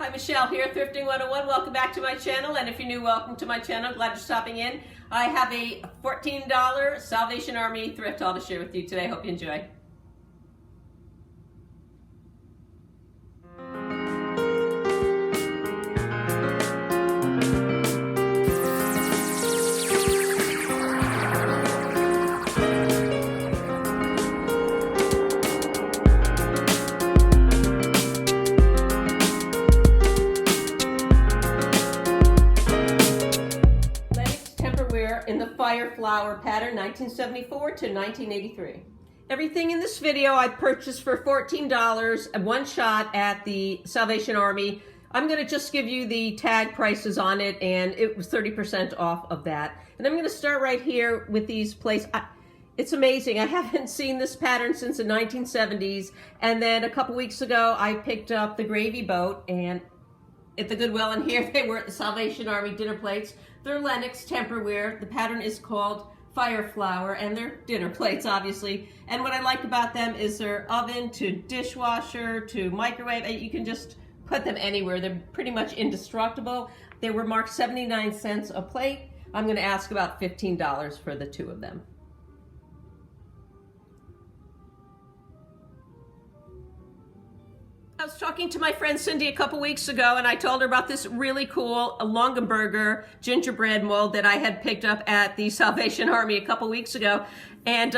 Hi, Michelle here, Thrifting 101. Welcome back to my channel, and if you're new, welcome to my channel. Glad you're stopping in. I have a $14 Salvation Army thrift haul to share with you today. Hope you enjoy. In the Fire Flower pattern, 1974 to 1983. Everything in this video I purchased for $14 at one shot at the Salvation Army. I'm going to just give you the tag prices on it, and it was 30% off of that. And I'm going to start right here with these plates. It's amazing. I haven't seen this pattern since the 1970s. And then a couple weeks ago, I picked up the Gravy Boat, and at the Goodwill, and here they were at the Salvation Army dinner plates. They're Lennox Temperware. The pattern is called Fire Flower, and they're dinner plates, obviously. And what I like about them is their oven to dishwasher to microwave. You can just put them anywhere. They're pretty much indestructible. They were marked 79 cents a plate. I'm going to ask about $15 for the two of them. I was talking to my friend Cindy a couple weeks ago, and I told her about this really cool Longaberger gingerbread mold that I had picked up at the Salvation Army a couple weeks ago. And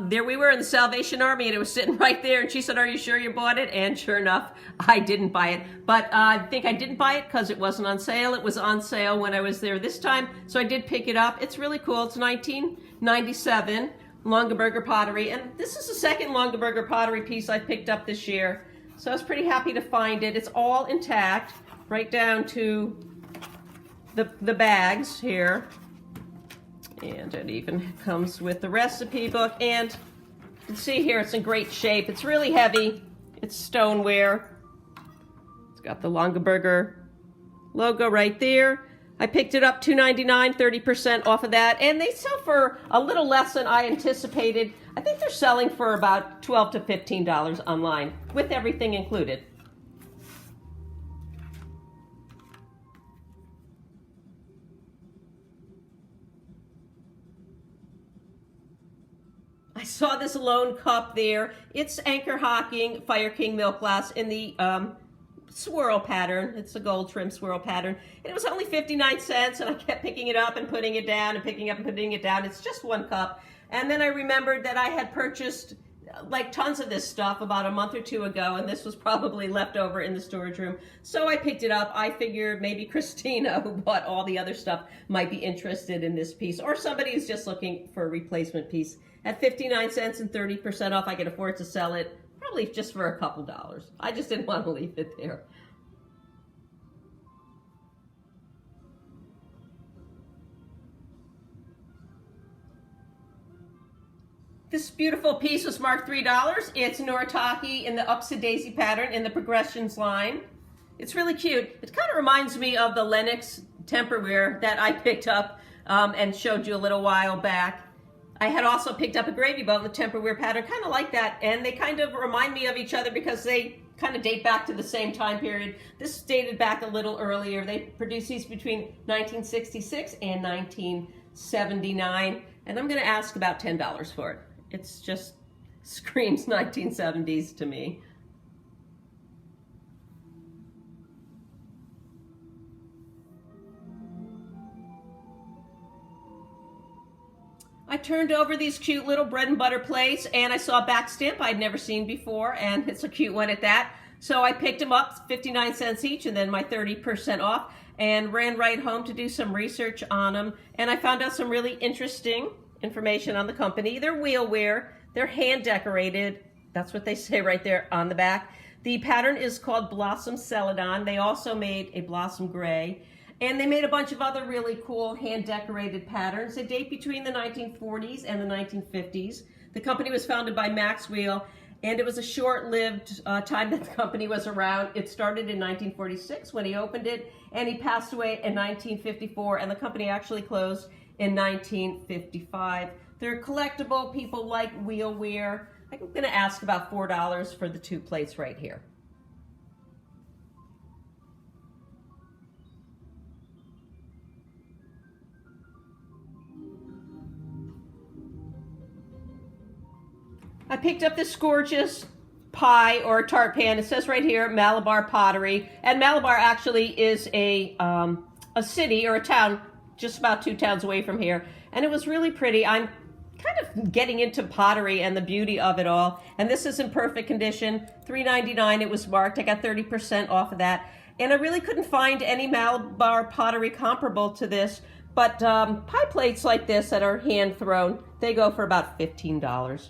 there we were in the Salvation Army, and it was sitting right there. And she said, "Are you sure you bought it?" And sure enough, I didn't buy it. But I think I didn't buy it because it wasn't on sale. It was on sale when I was there this time, so I did pick it up. It's really cool. It's 1997 Longaberger pottery, and this is the second Longaberger pottery piece I picked up this year. So I was pretty happy to find it. It's all intact, right down to the bags here. And it even comes with the recipe book. And you can see here, it's in great shape. It's really heavy. It's stoneware. It's got the Longaberger logo right there. I picked it up $2.99, 30% off of that. And they sell for a little less than I anticipated. I think they're selling for about $12 to $15 online, with everything included. I saw this lone cup there. It's Anchor Hocking Fire King milk glass in the swirl pattern. It's a gold trim swirl pattern. And it was only 59 cents, and I kept picking it up and putting it down and picking up and putting it down. It's just one cup. And then I remembered that I had purchased like tons of this stuff about a month or two ago, and this was probably left over in the storage room. So I picked it up. I figured maybe Christina, who bought all the other stuff, might be interested in this piece, or somebody who's just looking for a replacement piece. At 59 cents and 30% off, I could afford to sell it probably just for a couple dollars. I just didn't want to leave it there. This beautiful piece was marked $3. It's Noritake in the Upside Daisy pattern in the Progressions line. It's really cute. It kind of reminds me of the Lennox Temperware that I picked up and showed you a little while back. I had also picked up a Gravy Boat in the Temperware pattern, kind of like that, and they kind of remind me of each other because they kind of date back to the same time period. This dated back a little earlier. They produced these between 1966 and 1979, and I'm going to ask about $10 for it. It's just screams 1970s to me. I turned over these cute little bread and butter plates, and I saw a back stamp I'd never seen before, and it's a cute one at that. So I picked them up, 59 cents each, and then my 30% off, and ran right home to do some research on them. And I found out some really interesting information on the company. They're wheelware. They're hand decorated. That's what they say right there on the back. The pattern is called Blossom Celadon. They also made a Blossom Gray. And they made a bunch of other really cool hand-decorated patterns. They date between the 1940s and the 1950s. The company was founded by Max Wheel, and it was a short-lived time that the company was around. It started in 1946 when he opened it, and he passed away in 1954, and the company actually closed in 1955. They're collectible. People like wheelware. I'm going to ask about $4 for the two plates right here. I picked up this gorgeous pie or tart pan. It says right here, Malabar pottery. And Malabar actually is a city or a town just about 2 towns away from here. And it was really pretty. I'm kind of getting into pottery and the beauty of it all. And this is in perfect condition. $3.99 it was marked. I got 30% off of that. And I really couldn't find any Malabar pottery comparable to this. But pie plates like this that are hand thrown, they go for about $15.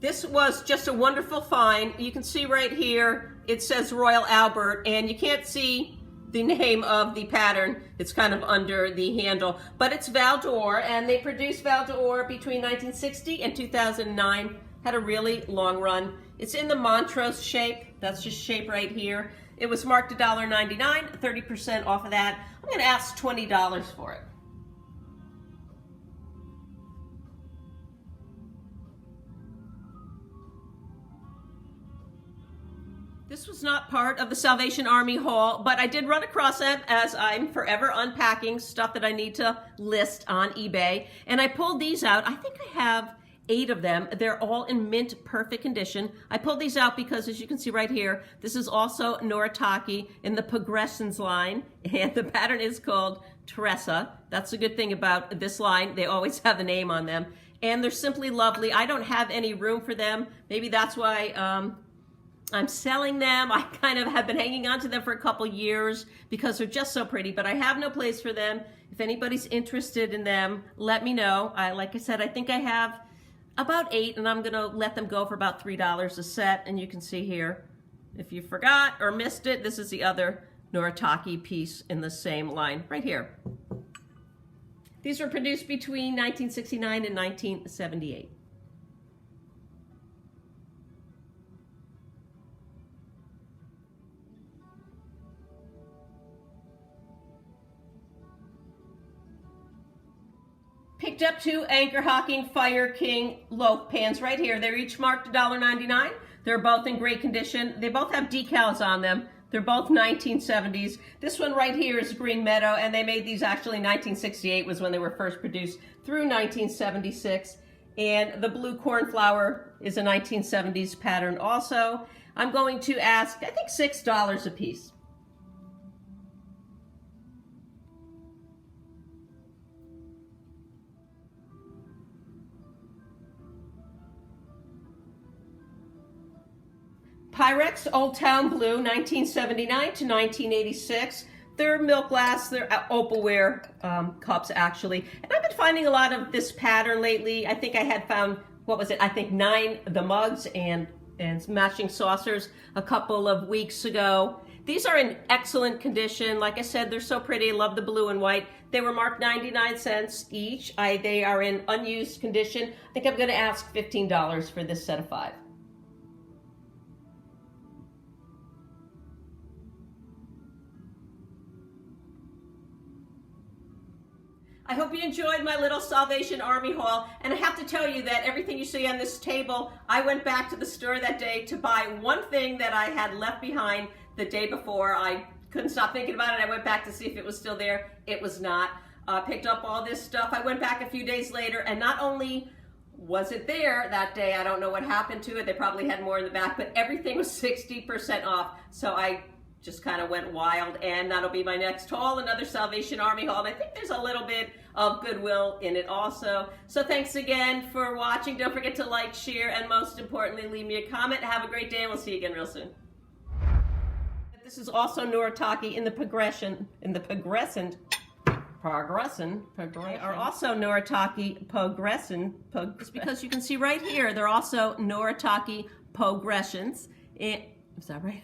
This was just a wonderful find. You can see right here, it says Royal Albert, and you can't see the name of the pattern. It's kind of under the handle, but it's Val d'Or, and they produced Val d'Or between 1960 and 2009. Had a really long run. It's in the Montrose shape. That's just shape right here. It was marked $1.99, 30% off of that. I'm gonna ask $20 for it. This was not part of the Salvation Army haul, but I did run across them as I'm forever unpacking stuff that I need to list on eBay. And I pulled these out. I think I have 8 of them. They're all in mint perfect condition. I pulled these out because, as you can see right here, this is also Noritake in the Progressions line, and the pattern is called Teressa. That's a good thing about this line. They always have the name on them. And they're simply lovely. I don't have any room for them. Maybe that's why I'm selling them. I kind of have been hanging on to them for a couple years because they're just so pretty, but I have no place for them. If anybody's interested in them, let me know. Like I said, I think I have about 8, and I'm gonna let them go for about $3 a set. And you can see here, if you forgot or missed it, this is the other Noritake piece in the same line right here. These were produced between 1969 and 1978. Picked up 2 Anchor Hocking Fire King loaf pans right here. They're each marked $1.99. They're both in great condition. They both have decals on them. They're both 1970s. This one right here is Green Meadow, and they made these actually 1968 was when they were first produced through 1976. And the blue cornflower is a 1970s pattern also. I'm going to ask, I think, $6 a piece. Pyrex Old Town Blue, 1979 to 1986. They're milk glass, they're opalware cups actually. And I've been finding a lot of this pattern lately. I think I had found, what was it? I think 9 the mugs and matching saucers a couple of weeks ago. These are in excellent condition. Like I said, they're so pretty. I love the blue and white. They were marked 99 cents each. They are in unused condition. I think I'm gonna ask $15 for this set of 5. I hope you enjoyed my little Salvation Army haul, and I have to tell you that everything you see on this table, I went back to the store that day to buy one thing that I had left behind the day before. I couldn't stop thinking about it. I went back to see if it was still there. It was not. Picked up all this stuff. I went back a few days later, and not only was it there that day, I don't know what happened to it. They probably had more in the back, but everything was 60% off. So I just kind of went wild, and that'll be my next haul, another Salvation Army haul. And I think there's a little bit of goodwill in it also. So thanks again for watching. Don't forget to like, share, and most importantly, leave me a comment. Have a great day, and we'll see you again real soon. This is also Noritake in the progression, are also Noritake progression. It's because you can see right here, they're also Noritake progressions. Is that right?